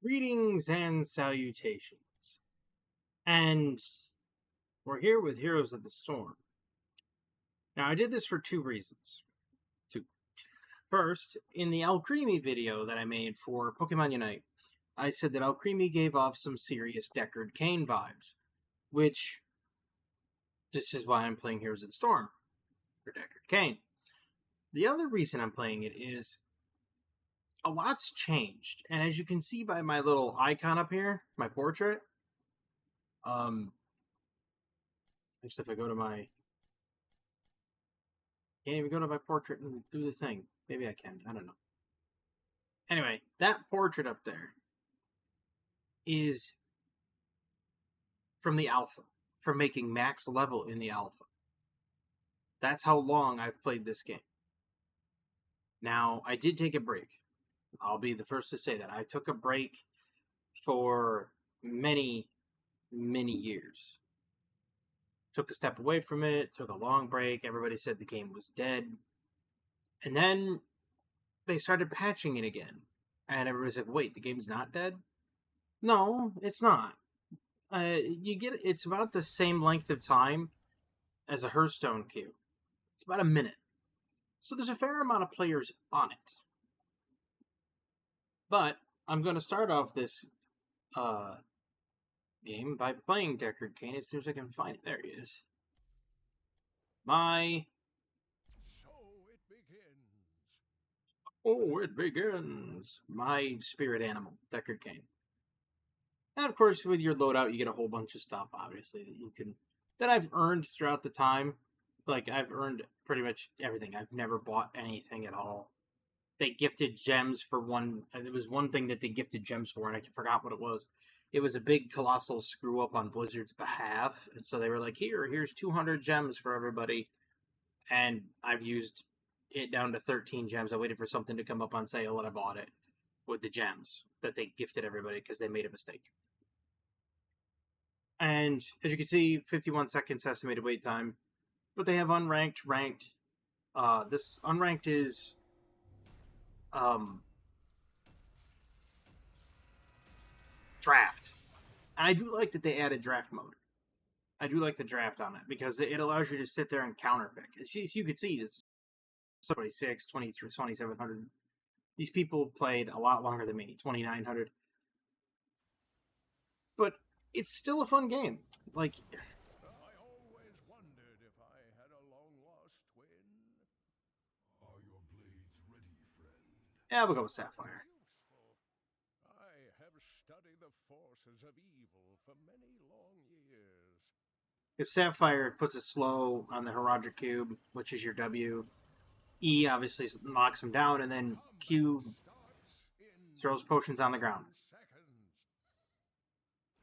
Greetings and salutations. And we're here with Heroes of the Storm. Now, I did this for two reasons. First, in the Alcremie video that I made for Pokemon Unite, I said that Alcremie gave off some serious Deckard Cain vibes, which this is why I'm playing Heroes of the Storm for Deckard Cain. The other reason I'm playing it is a lot's changed, and as you can see by my little icon up here, my portrait, actually if I go to my, can't even go to my portrait and do the thing. Maybe I can, I don't know. Anyway, that portrait up there is from the alpha, from making max level in the alpha. That's how long I've played this game. Now, I did take a break. I'll be the first to say that. I took a break for many, many years. Took a step away from it, took a long break. Everybody said the game was dead. And then they started patching it again. And everybody's like, wait, the game's not dead? No, it's not. It's about the same length of time as a Hearthstone queue. It's about a minute. So there's a fair amount of players on it. But I'm going to start off this game by playing Deckard Cain. As soon as I can find it. There he is. So it begins. My spirit animal, Deckard Cain. And of course, with your loadout, you get a whole bunch of stuff, obviously, that I've earned throughout the time. Like, I've earned pretty much everything. I've never bought anything at all. They gifted gems for one. It was one thing that they gifted gems for, and I forgot what it was. It was a big colossal screw up on Blizzard's behalf, and so they were like, here's 200 gems for everybody. And I've used it down to 13 gems. I waited for something to come up on sale, and I bought it with the gems that they gifted everybody because they made a mistake. And as you can see, 51 seconds estimated wait time. But they have unranked, ranked. This unranked is draft. And I do like that they added draft mode. I do like the draft on it because it allows you to sit there and counter pick. As you can see, this is 26, 23, 2,700. These people played a lot longer than me, 2,900. But it's still a fun game. Like, I always wondered if I had a long-lost twin. Are your blades ready, friend? yeah, we'll go with Sapphire. Useful. I have studied the forces of evil for many long years. Because Sapphire puts a slow on the Herodric Cube, which is your W. E obviously knocks him down, and then Q throws potions on the ground.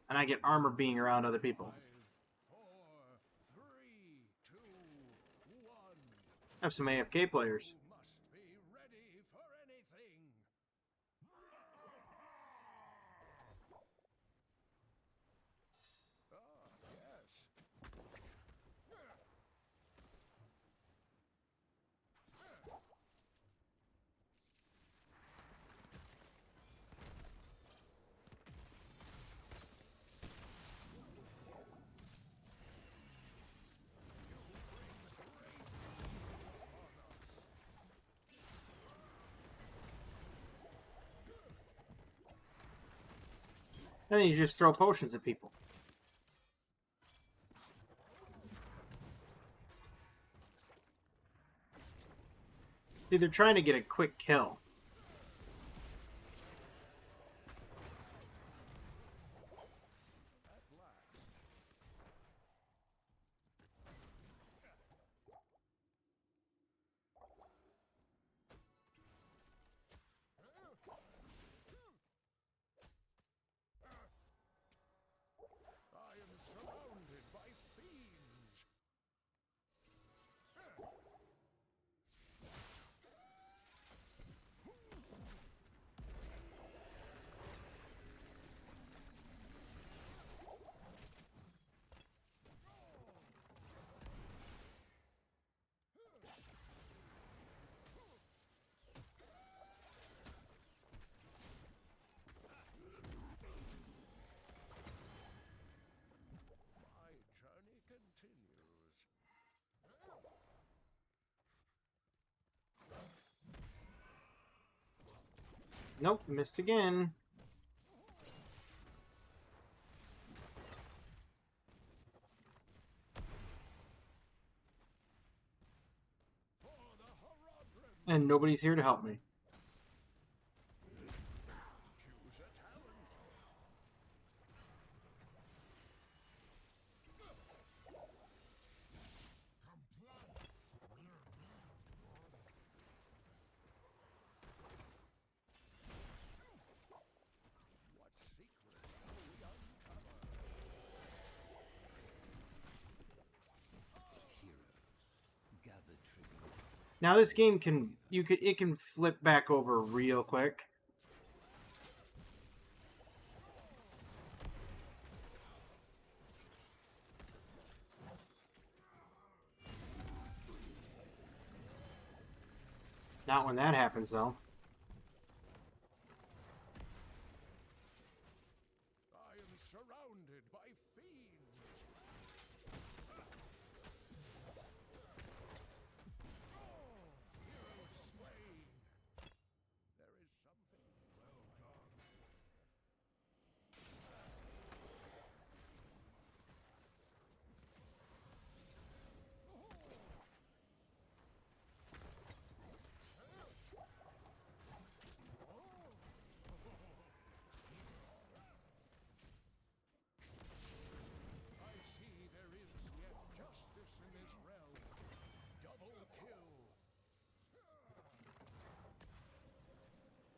And I get armor being around other people. 5, 4, 3, 2, 1. I have some AFK players. You must be ready for anything. And then you just throw potions at people. See, they're trying to get a quick kill. I am surrounded by fiends. Nope, missed again. And nobody's here to help me. Choose a talent. What secret shall we uncover? Gather tribute. Now this game it can flip back over real quick. Not when that happens though. I am surrounded by fiends. Hero slain. There is something well done. I see there is yet justice in this realm. Double kill.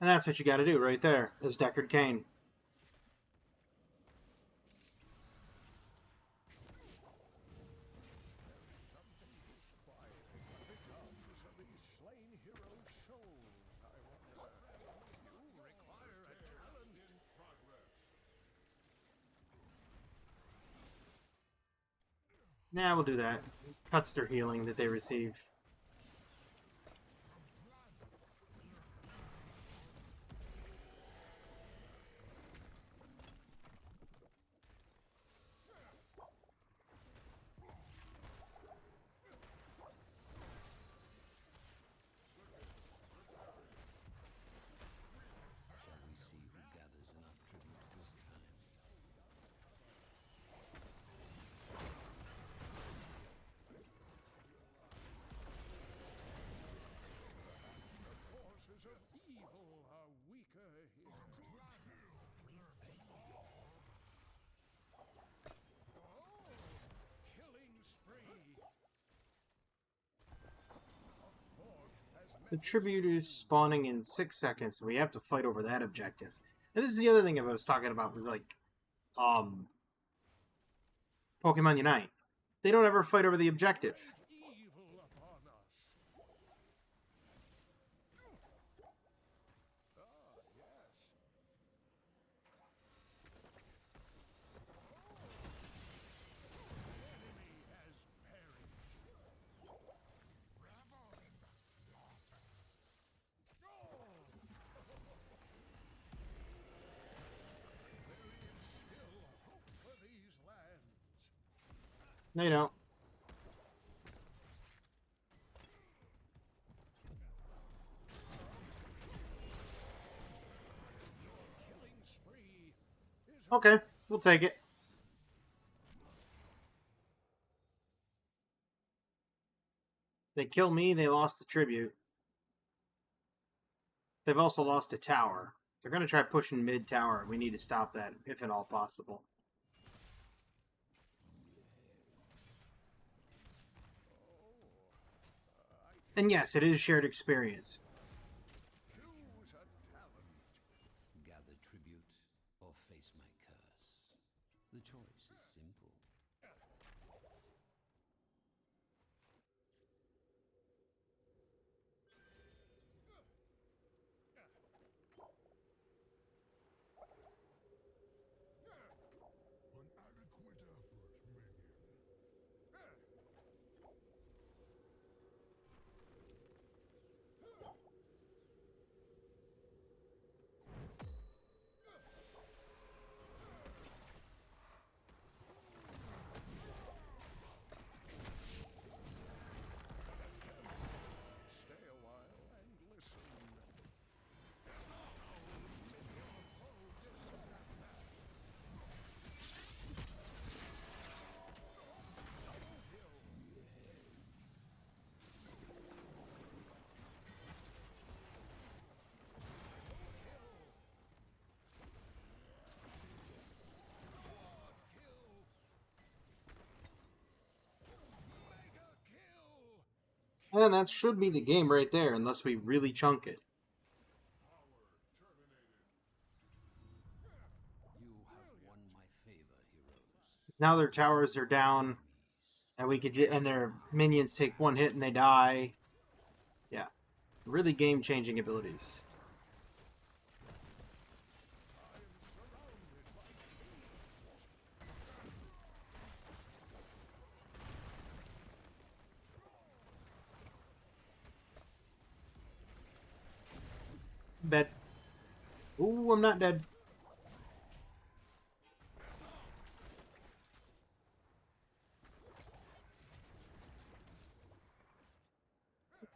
And that's what you got to do right there, is Deckard Cain. Something disquiet. What becomes of these slain heroes' souls, I wonder? You require a talent. In progress. Nah, we'll do that. Cuts their healing that they receive. Shall we see who gathers enough tribute this time? Forces of evil are weaker here. Killing spree. A fort has The met tribute is spawning in 6 seconds, and we have to fight over that objective. And this is the other thing I was talking about with, like, Pokemon Unite. They don't ever fight over the objective. evil upon us. Ah, yes. Enemy has perished. Revel in the slaughter. There is still hope for these lands. They don't. Killing spree is Okay, we'll take it. They kill me, they lost the tribute. They've also lost a tower. They're going to try pushing mid-tower. We need to stop that, if at all possible. And yes, it is shared experience. choose a talent. Gather tribute or face my curse. The choice is simple. An adequate effort, minion. And that should be the game right there, unless we really chunk it. You have won my favor, heroes. Now their towers are down, and we could and their minions take one hit and they die. Yeah, really game-changing abilities. Dead. Ooh, I'm not dead.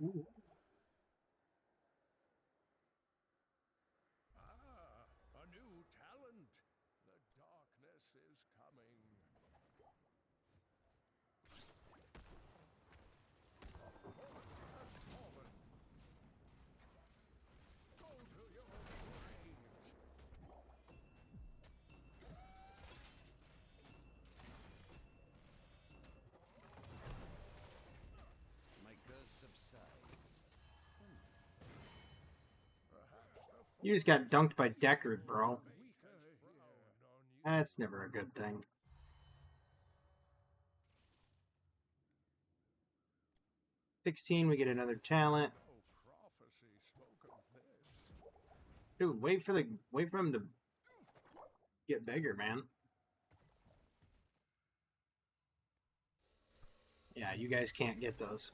Ooh. A new talent. The darkness is coming. A force has fallen. Go to your graves. My curse subsides. You just got dunked by Deckard, bro. Weaker here. That's never a good thing. We get another talent. No prophecy spoke of this. Dude, wait for him to get bigger, man. Yeah, you guys can't get those.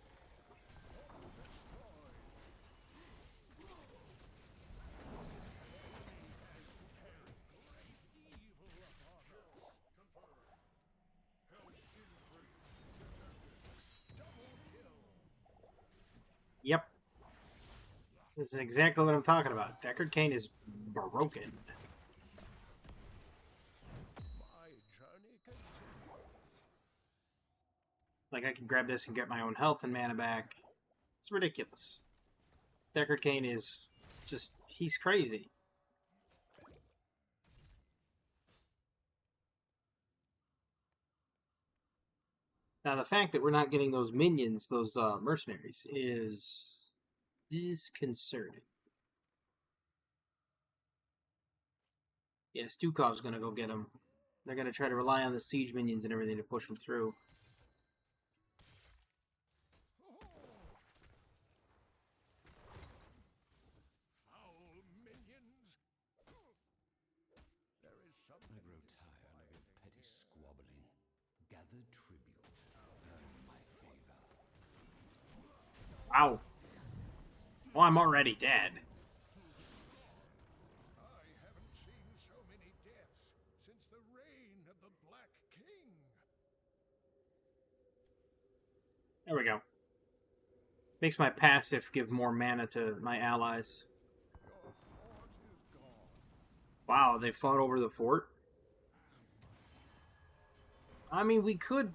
Yep. This is exactly what I'm talking about. Deckard Cain is broken. My journey continues. Like, I can grab this and get my own health and mana back. It's ridiculous. Deckard Cain is just, he's crazy. Now, the fact that we're not getting those minions, those mercenaries, is disconcerting. Yeah, Stukov's going to go get them. They're going to try to rely on the siege minions and everything to push them through. Foul minions. There is I something grow tired of your petty squabbling. Gather tribute. Earn my favor. Wow. Well, I'm already dead. I haven't seen so many deaths since the reign of the Black King. There we go. Makes my passive give more mana to my allies. Your fort is gone. Wow, they fought over the fort? I mean, we could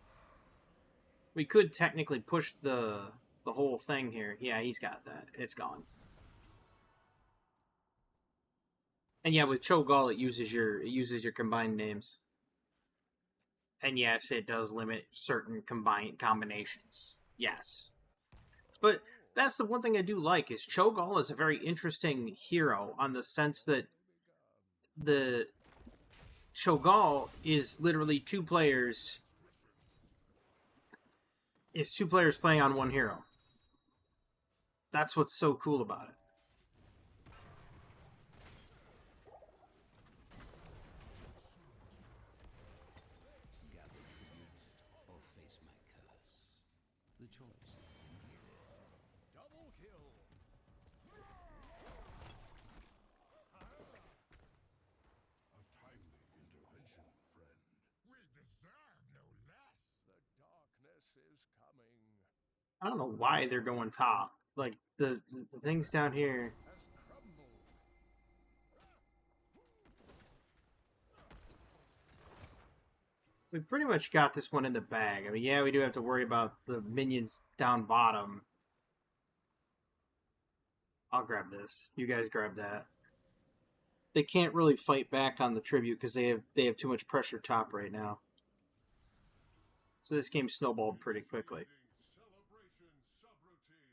technically push the whole thing here. Yeah, he's got that. It's gone. And yeah, with Cho'Gall, it uses your combined names. And yes, it does limit certain combined combinations. Yes. But that's the one thing I do like, is Cho'Gall is a very interesting hero on the sense that the Cho'Gall is literally two players playing on one hero. That's what's so cool about it. Gather tribute or face my curse. The choice is Double kill. A timely intervention, friend. We deserve no less. The darkness is coming. I don't know why they're going top. Like, the things down here. Has crumbled. We pretty much got this one in the bag. I mean, yeah, we do have to worry about the minions down bottom. I'll grab this. You guys grab that. They can't really fight back on the tribute because they have too much pressure top right now. So this game snowballed pretty quickly. Celebration subroutine.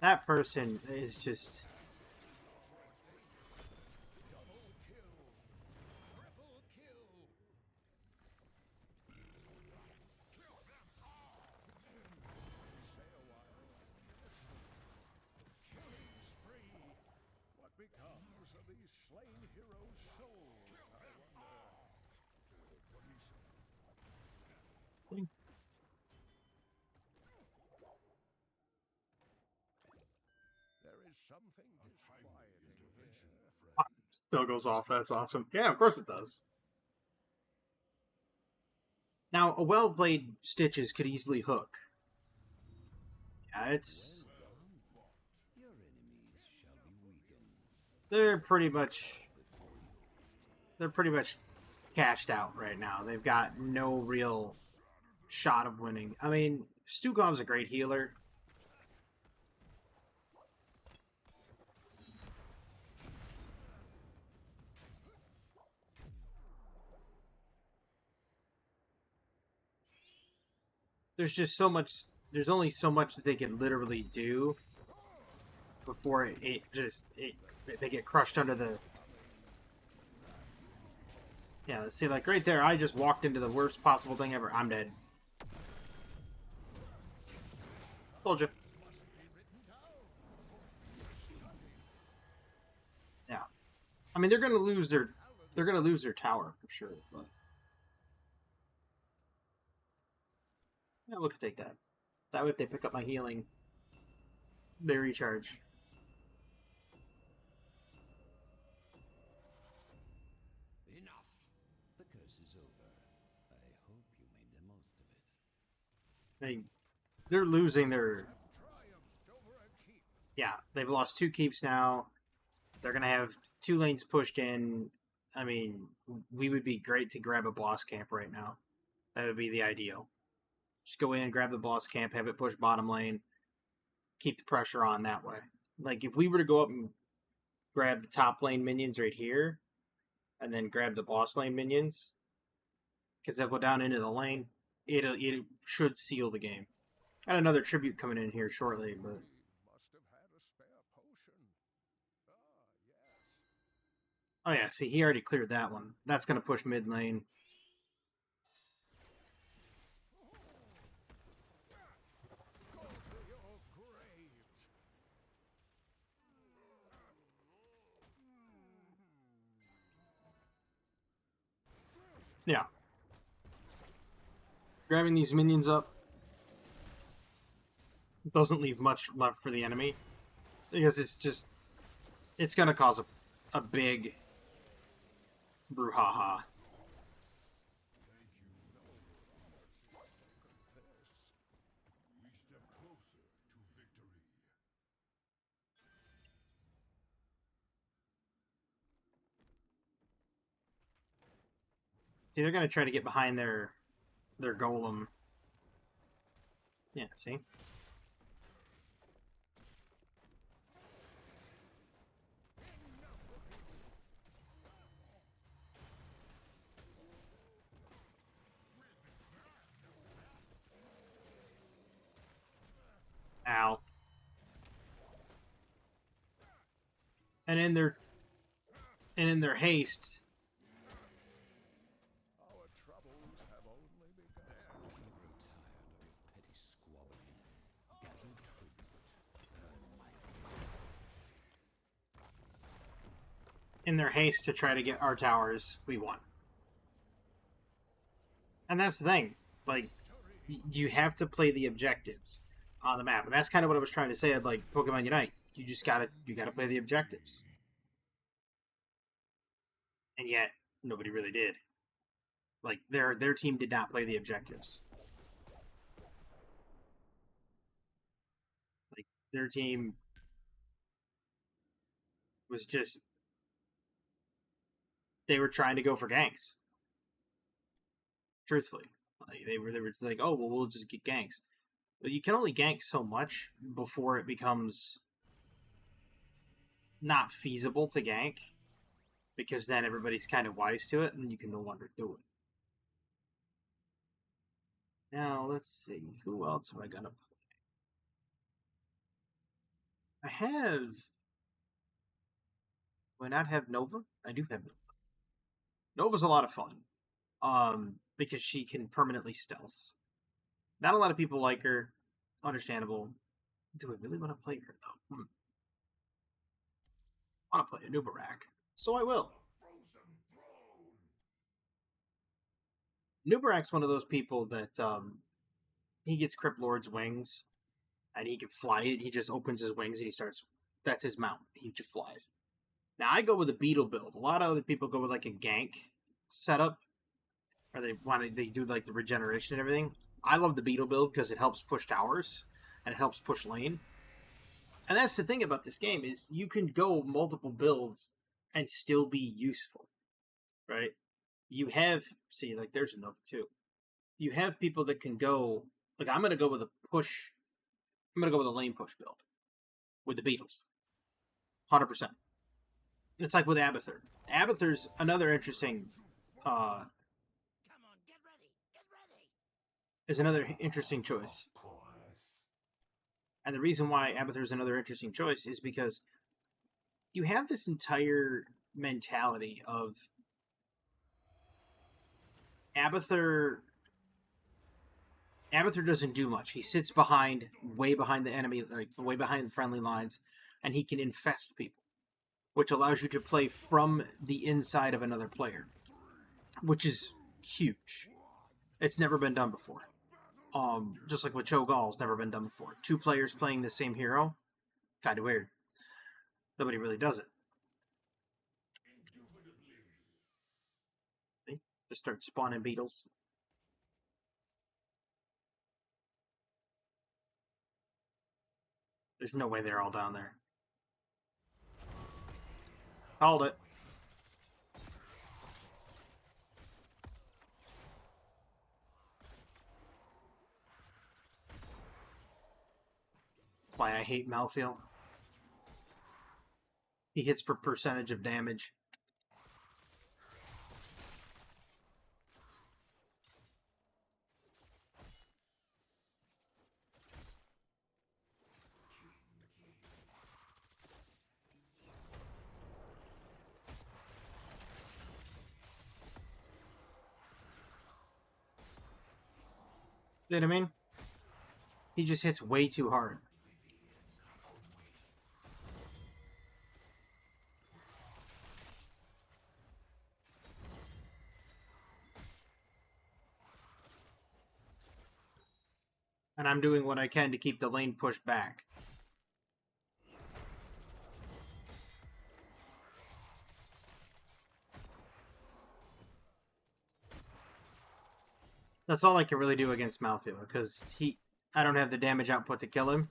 That person is just... Double kill. Triple kill. Kill them all. Stay a while. Killing spree. What becomes of these slain heroes' souls, I wonder? What do you say? There is something disquieting here. Still goes off. That's awesome. Yeah, of course it does. Now, a well-played Stitches could easily hook. Yeah, it's... Your enemies shall be weakened. They're pretty much cashed out right now. They've got no real shot of winning. I mean, Stukov's a great healer. There's just so much. There's only so much that they can literally do before they get crushed under the... Yeah, see, like right there, I just walked into the worst possible thing ever. I'm dead. Told you. Yeah, I mean they're gonna lose their tower for sure, but yeah, we could take that. That way, if they pick up my healing, they recharge. Enough! The curse is over. I hope you made the most of it. I mean, they're losing their... Triumphed over a keep. Yeah, they've lost 2 keeps now. They're gonna have 2 lanes pushed in. I mean, we would be great to grab a boss camp right now. That would be the ideal. Just go in, grab the boss camp, have it push bottom lane, keep the pressure on that way. Like, if we were to go up and grab the top lane minions right here, and then grab the boss lane minions, because they'll go down into the lane, it should seal the game. Got another tribute coming in here shortly, but... Must have had a spare potion. Yes. Oh yeah, see, he already cleared that one. That's going to push mid lane. Go to your graves. Yeah. Grabbing these minions up doesn't leave much left for the enemy. Because it's going to cause a big brouhaha. We step closer to victory. See, they're going to try to get behind their golem. Yeah, see? Ow. And in their haste, Our troubles have only begun. You grow tired of your petty squabbling. Gather tribute. Earn my to try to get our towers, we won. And that's the thing. Like, you have to play the objectives on the map. And that's kind of what I was trying to say at, like, Pokemon Unite. You gotta play the objectives. And yet, nobody really did. Like, their team did not play the objectives. Like, their team was just... They were trying to go for ganks. Truthfully. Like, they were just like, oh, well, we'll just get ganks. But you can only gank so much before it becomes not feasible to gank, because then everybody's kind of wise to it and you can no longer do it. Now, let's see. Who else am I going to play? I have. Do I not have Nova? I do have Nova. Nova's a lot of fun. Because she can permanently stealth. Not a lot of people like her. Understandable. Do I really want to play her though? I want to play a Nubarak, so I will. Nubarak's one of those people that he gets Crypt Lord's wings, and he can fly it. He just opens his wings and he starts. That's his mount. He just flies. Now I go with a beetle build. A lot of other people go with like a gank setup, or they do like the regeneration and everything. I love the beetle build because it helps push towers and it helps push lane. And that's the thing about this game is you can go multiple builds and still be useful, right? You have, see, like there's another too. You have people that can go, like I'm going to go with a push, I'm going to go with a lane push build with the Beatles. 100%. It's like with Abathur. Abathur's another interesting, Come on, get ready, get ready. is another interesting choice. And the reason why Abathur is another interesting choice is because you have this entire mentality of Abathur doesn't do much. He sits way behind the enemy, like way behind the friendly lines, and he can infest people, which allows you to play from the inside of another player, which is huge. It's never been done before. Just like with Cho'Gall, it's never been done before. 2 players playing the same hero, kind of weird. Nobody really does it. See? Just start spawning beetles. There's no way they're all down there. Called it. That's why I hate Malthael. He hits for percentage of damage. You know what I mean? He just hits way too hard. And I'm doing what I can to keep the lane pushed back. That's all I can really do against Malthael, because I don't have the damage output to kill him.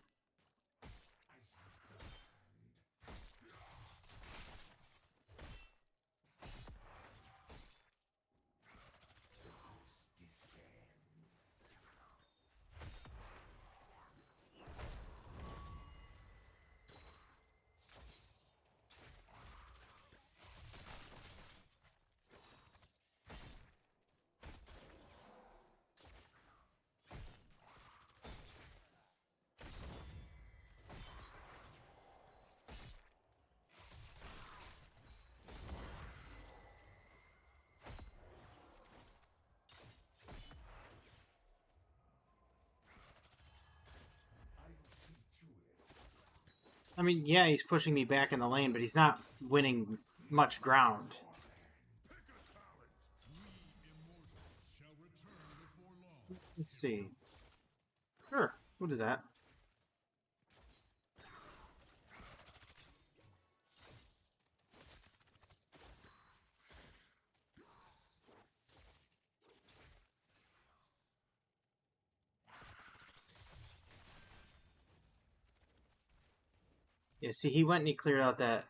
I mean, yeah, he's pushing me back in the lane, but he's not winning much ground. Let's see. Sure, we'll do that. Yeah, see, he went and he cleared out that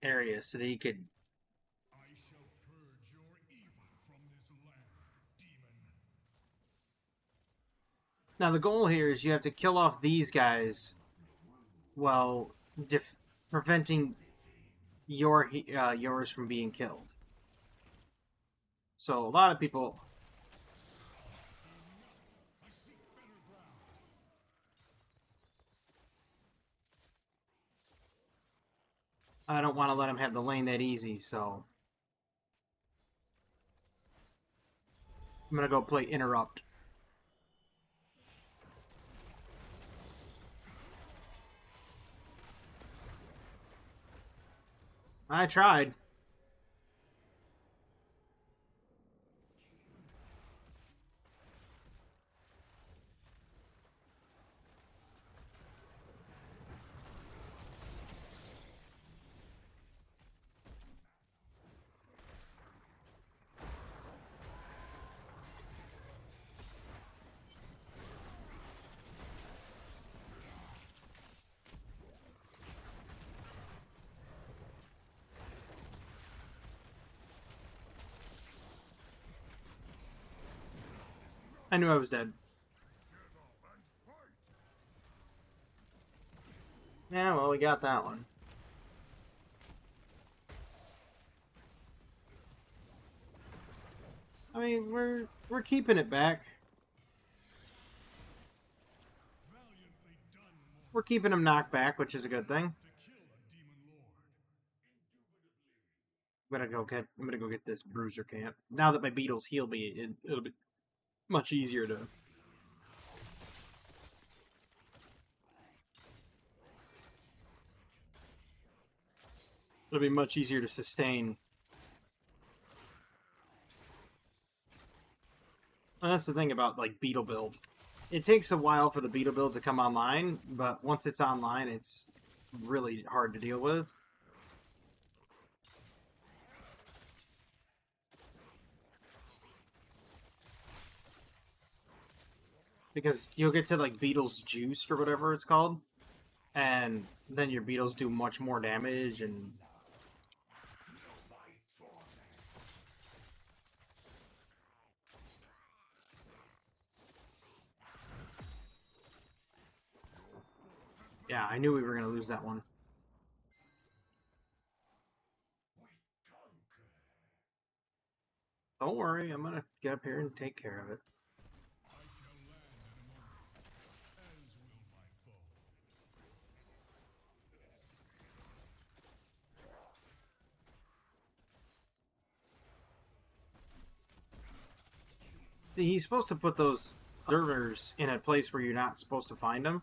area so that he could... I shall purge your evil from this land, demon. Now, the goal here is you have to kill off these guys while preventing yours from being killed. So, a lot of people... I don't want to let him have the lane that easy, so I'm gonna go play Interrupt. I tried. I knew I was dead. Yeah, well, we got that one. I mean, we're keeping it back. We're keeping him knocked back, which is a good thing. I'm gonna go get this bruiser camp. Now that my beetles heal me, it'll be much easier to. It'll be much easier to sustain. And that's the thing about like beetle build. It takes a while for the beetle build to come online, but once it's online, it's really hard to deal with. Because you'll get to like Beetle's Juice or whatever it's called, and then your beetles do much more damage and yeah, I knew we were gonna lose that one. Don't worry, I'm gonna get up here and take care of it. He's supposed to put those observers in a place where you're not supposed to find them,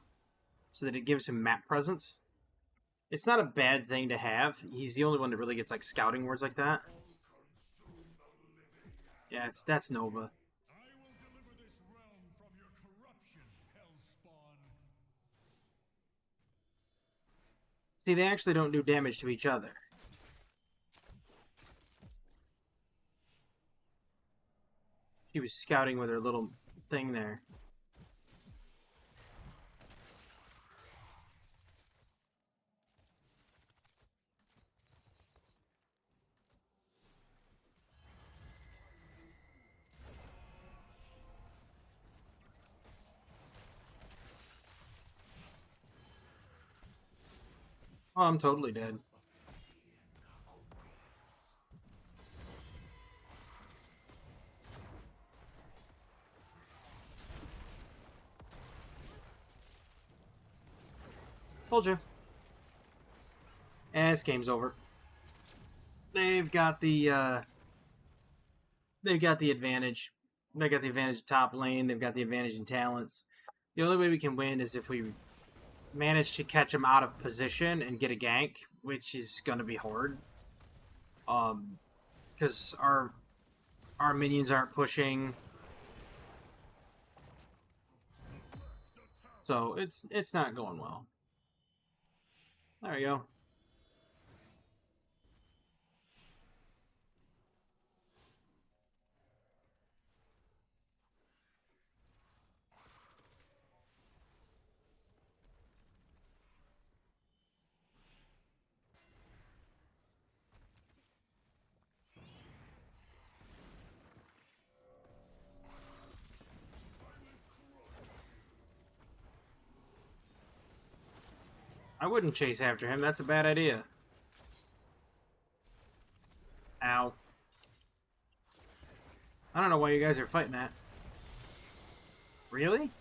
so that it gives him map presence. It's not a bad thing to have. He's the only one that really gets like scouting words like that. Yeah, that's Nova. See, they actually don't do damage to each other. She was scouting with her little thing there. Oh, I'm totally dead. Told you. And this game's over. They've got the advantage. They got the advantage top lane. They've got the advantage in talents. The only way we can win is if we manage to catch them out of position and get a gank, which is gonna be hard. Because our minions aren't pushing, so it's not going well. There we go. I wouldn't chase after him. That's a bad idea. Ow. I don't know why you guys are fighting that. Really?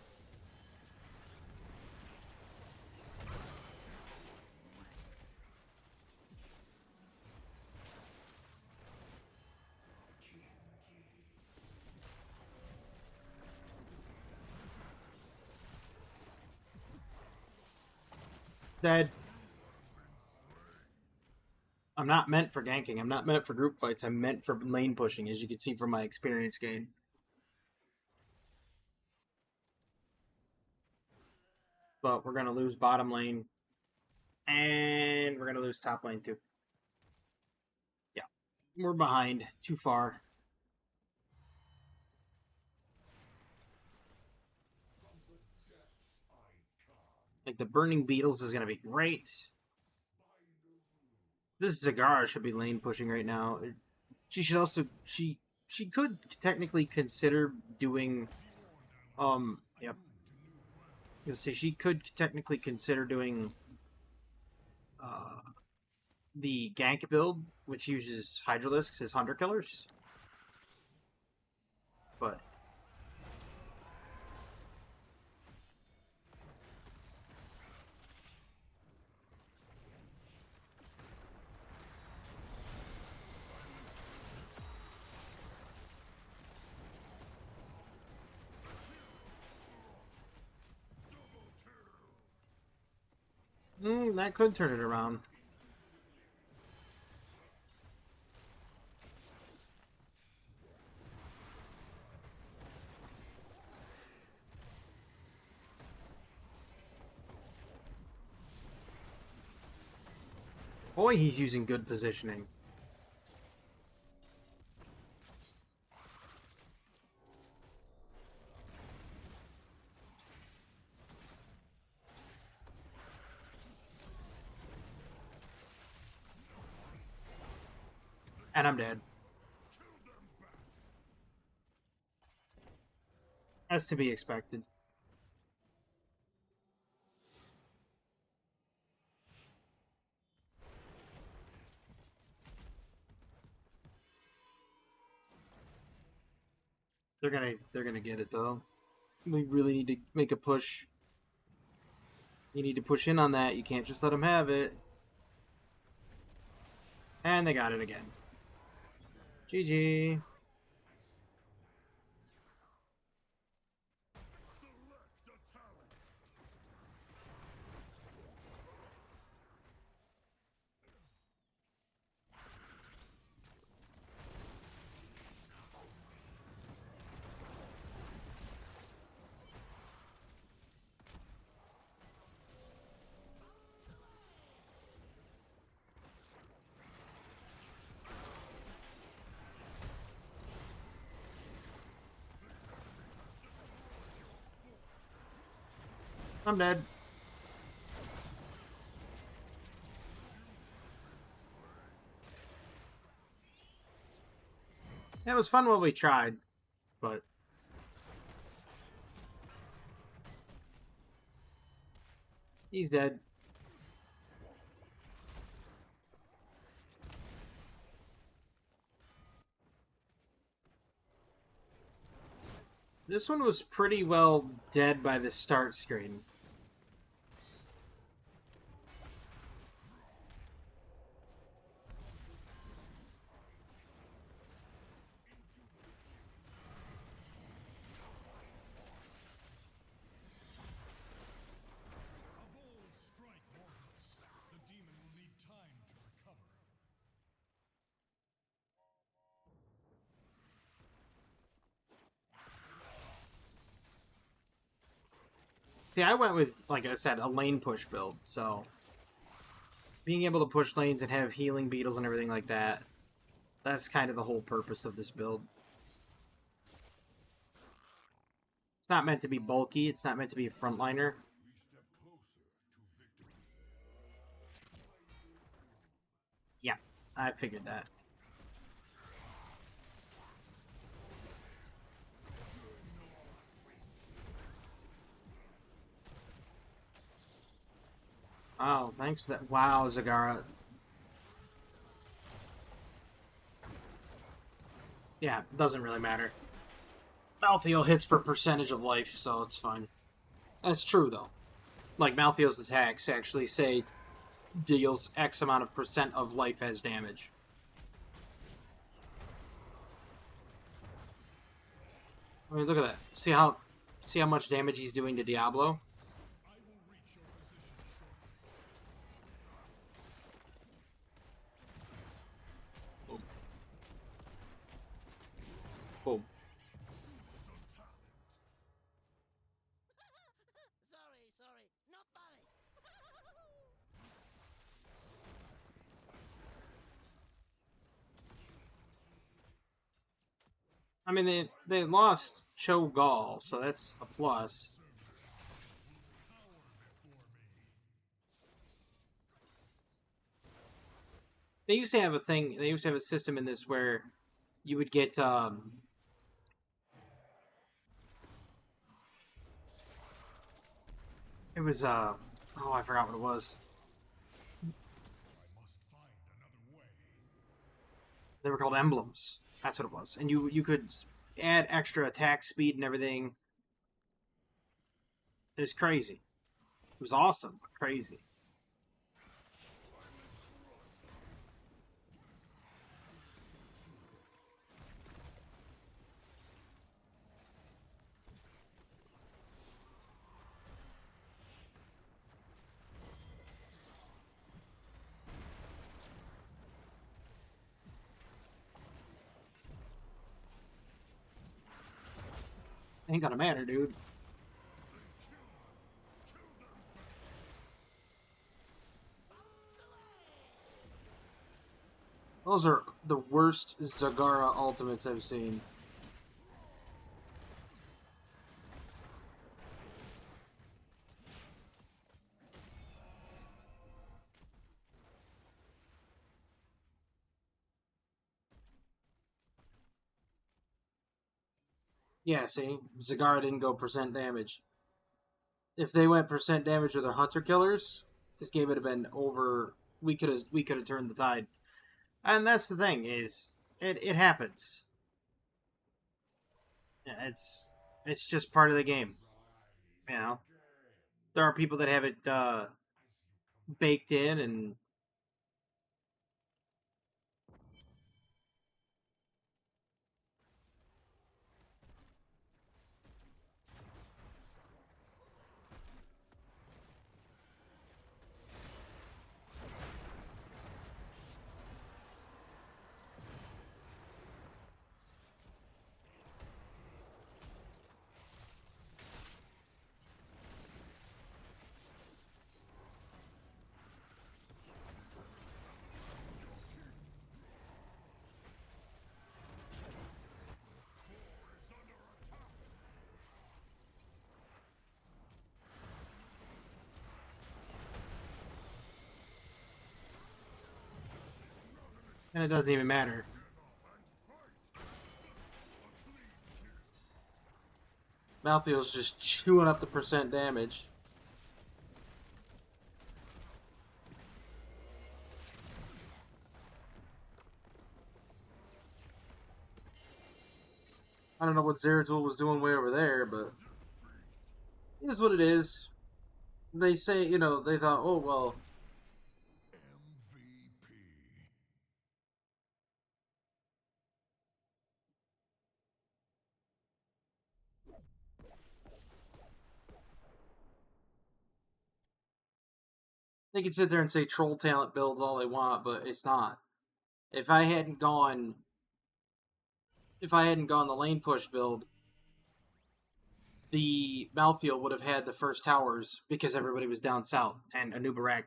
Dead. I'm not meant for ganking. I'm not meant for group fights. I'm meant for lane pushing, as you can see from my experience gain. But we're going to lose bottom lane. And we're going to lose top lane too. Yeah. We're behind. Too far. Like, the Burning Beetles is going to be great. This Zagara should be lane pushing right now. She should also... She could technically consider doing... Yep. You'll see, she could technically consider doing... the gank build, which uses Hydralisks as hunter killers. But... that could turn it around. Boy, he's using good positioning. And I'm dead. As to be expected. They're gonna get it though. We really need to make a push. You need to push in on that. You can't just let them have it. And they got it again. GG. I'm dead. It was fun while we tried, but... He's dead. This one was pretty well dead by the start screen. Yeah, I went with, like I said, a lane push build, so... Being able to push lanes and have healing beetles and everything like that, that's kind of the whole purpose of this build. It's not meant to be bulky, it's not meant to be a frontliner. Yeah, I figured that. Oh, thanks for that. Wow, Zagara. Yeah, doesn't really matter. Malthael hits for percentage of life, so it's fine. That's true, though. Like, Malthael's attacks actually say deals X amount of percent of life as damage. I mean, look at that. See how much damage he's doing to Diablo? I mean, they lost Cho'Gall, so that's a plus. They used to have a thing. They used to have a system in this where you would get it was oh, I forgot what it was. They were called emblems. That's what it was, and you could add extra attack speed and everything. It was crazy. It was awesome, but crazy. Ain't gonna matter, dude. Those are the worst Zagara ultimates I've seen. Yeah, see? Zagara didn't go percent damage. If they went percent damage with their hunter killers, this game would have been over. We could have turned the tide. And that's the thing, is it happens. Yeah, it's just part of the game. You know? There are people that have it baked in, and it doesn't even matter. Malthael's just chewing up the percent damage. I don't know what Zeratul was doing way over there, but it is what it is. They say, you know, they thought, oh, well, MVP. they can sit there and say troll talent builds all they want, but it's not. If I hadn't gone the lane push build, the Malthael would have had the first towers because everybody was down south, and Anubarak,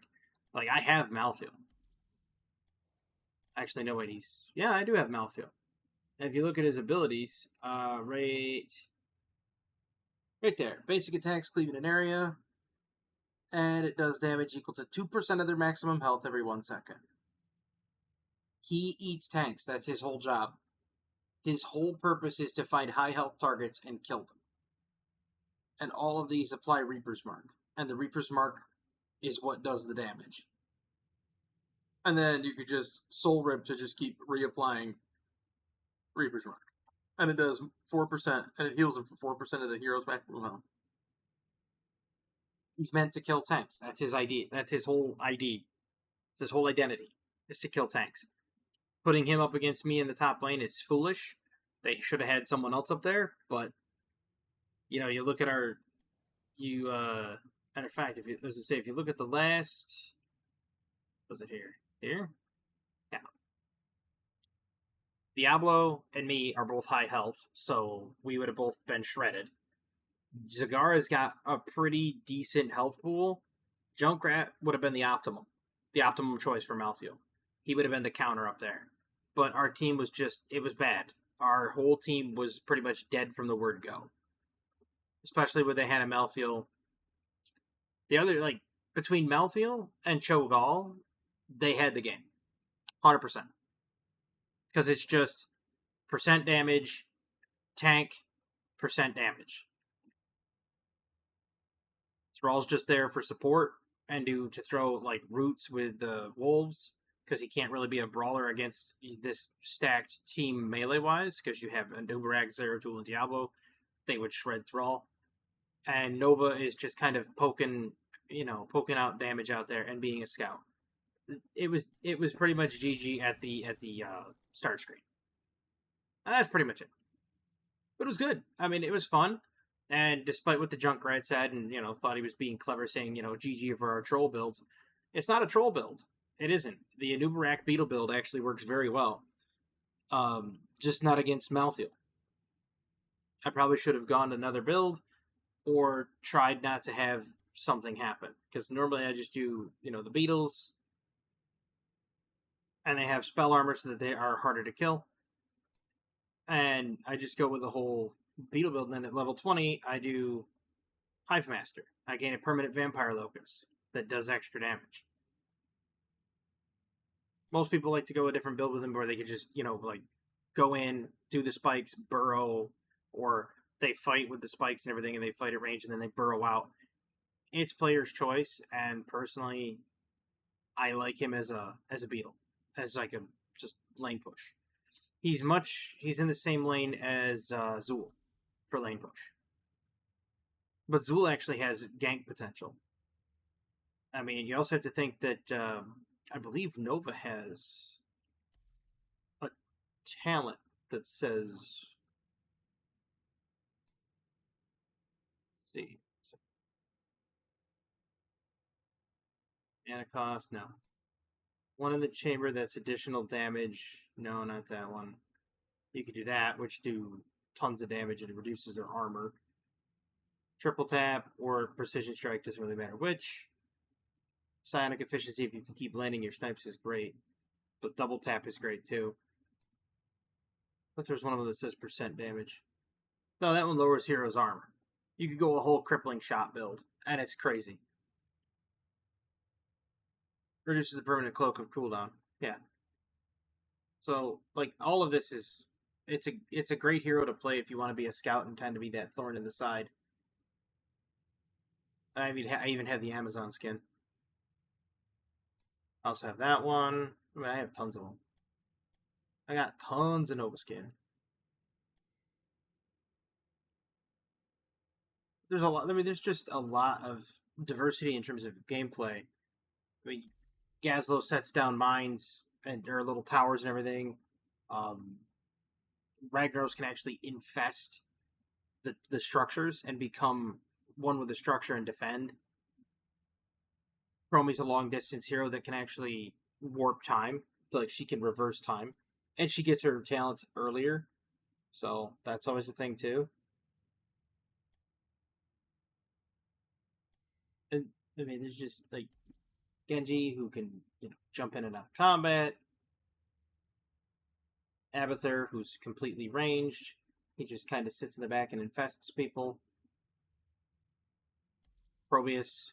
like, I have Malthael. Actually, no, wait, yeah, I do have Malthael. And if you look at his abilities, right there, basic attacks cleaving an area, and it does damage equal to 2% of their maximum health every 1 second. He eats tanks. That's his whole job. His whole purpose is to find high health targets and kill them. And all of these apply Reaper's Mark. And the Reaper's Mark is what does the damage. And then you could just Soul Rip to just keep reapplying Reaper's Mark. And it does 4%, and it heals him for 4% of the hero's maximum health. He's meant to kill tanks. That's his ID. That's his whole ID. It's his whole identity, is to kill tanks. Putting him up against me in the top lane is foolish. They should have had someone else up there, but you know, you look at matter of fact, if you look at the last, was it here? Here? Yeah. Diablo and me are both high health, so we would have both been shredded. Zagara's got a pretty decent health pool. Junkrat would have been the optimum choice for Malthael. He would have been the counter up there. But our team was it was bad. our whole team was pretty much dead from the word go. Especially when they had a Malthael. The other, like, between Malthael and Cho'Gall, they had the game. 100%. Because it's just percent damage, tank, percent damage. Thrall's just there for support and to throw, like, roots with the wolves, because he can't really be a brawler against this stacked team melee-wise, because you have Anub'arak, Zeratul, and Diablo. They would shred Thrall. And Nova is just kind of poking out damage out there and being a scout. It was pretty much GG at the start screen. And that's pretty much it. But it was good. I mean, it was fun. And despite what the Junkrat said and, thought he was being clever saying, GG for our troll builds, it's not a troll build. It isn't. The Anub'arak Beetle build actually works very well. Just not against Malthael. I probably should have gone to another build or tried not to have something happen. Because normally I just do, the Beetles, and they have spell armor so that they are harder to kill. And I just go with the whole Beetle build, and then at level 20, I do Hive Master. I gain a permanent Vampire Locust that does extra damage. Most people like to go a different build with them where they could just, go in, do the spikes, burrow, or they fight with the spikes and everything, and they fight at range, and then they burrow out. It's player's choice, and personally, I like him as a Beetle, as like a just lane push. He's in the same lane as Zul for lane push. But Zul actually has gank potential. I mean, you also have to think that I believe Nova has a talent that says... Let's see. Mana cost? No. One in the chamber that's additional damage. No, not that one. You could do that, which do tons of damage and it reduces their armor. Triple tap or precision strike, doesn't really matter which. Psionic efficiency, if you can keep landing your snipes, is great. But double tap is great too. But there's one of them that says percent damage. No, that one lowers hero's armor. You could go a whole crippling shot build, and it's crazy. Reduces the permanent cloak of cooldown. Yeah. So, like, all of this is... It's a great hero to play if you want to be a scout and tend to be that thorn in the side. I even have the Amazon skin. I also have that one. I mean, I have tons of them. I got tons of Nova skin. There's a lot. I mean, there's just a lot of diversity in terms of gameplay. I mean, Gazlowe sets down mines and there are little towers and everything. Ragnaros can actually infest the structures and become one with the structure and defend. Chromie's a long distance hero that can actually warp time. So, like, she can reverse time. And she gets her talents earlier. So that's always a thing too. And I mean, there's just like Genji who can, jump in and out of combat. Abathur, who's completely ranged. He just kind of sits in the back and infests people. Probius.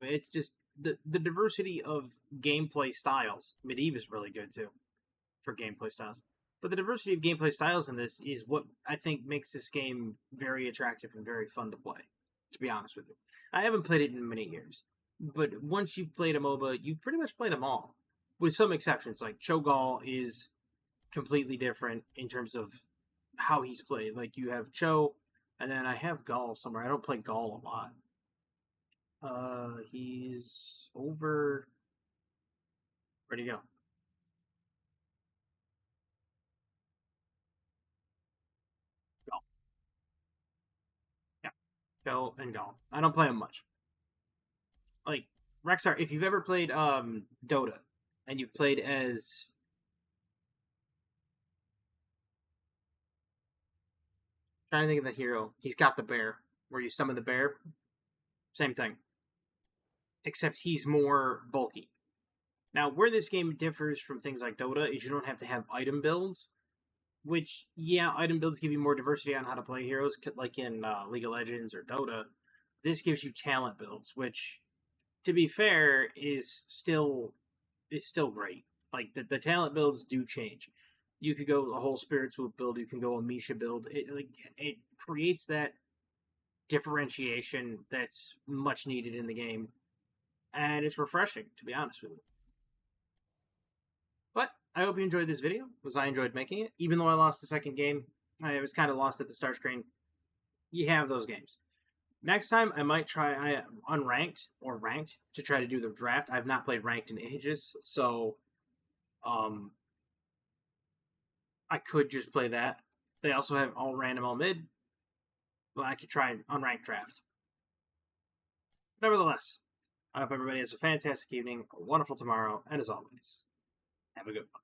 It's just the diversity of gameplay styles. Medivh is really good too for gameplay styles. But the diversity of gameplay styles in this is what I think makes this game very attractive and very fun to play, to be honest with you. I haven't played it in many years, but once you've played a MOBA, you've pretty much played them all. With some exceptions, like Cho'Gall is completely different in terms of how he's played. Like, you have Cho, and then I have Gall somewhere. I don't play Gall a lot. He's over... Where'd he go? Gall. Yeah. Cho and Gall. I don't play him much. Like, Rexxar, if you've ever played Dota, and you've played as... trying to think of the hero. He's got the bear, where you summon the bear. Same thing. Except he's more bulky. Now, where this game differs from things like Dota is you don't have to have item builds. which, yeah, item builds give you more diversity on how to play heroes, like in League of Legends or Dota. This gives you talent builds, which, to be fair, is still great. Like the talent builds do change. You could go a whole Spirit Swoop build. You can go a Misha build. It creates that differentiation that's much needed in the game, and it's refreshing, to be honest with you. But I hope you enjoyed this video, because I enjoyed making it. Even though I lost the second game, I was kind of lost at the start screen. You have those games. Next time, I might try unranked or ranked to try to do the draft. I've not played ranked in ages, so I could just play that. They also have all random, all mid, but I could try an unranked draft. Nevertheless, I hope everybody has a fantastic evening, a wonderful tomorrow, and as always, have a good one.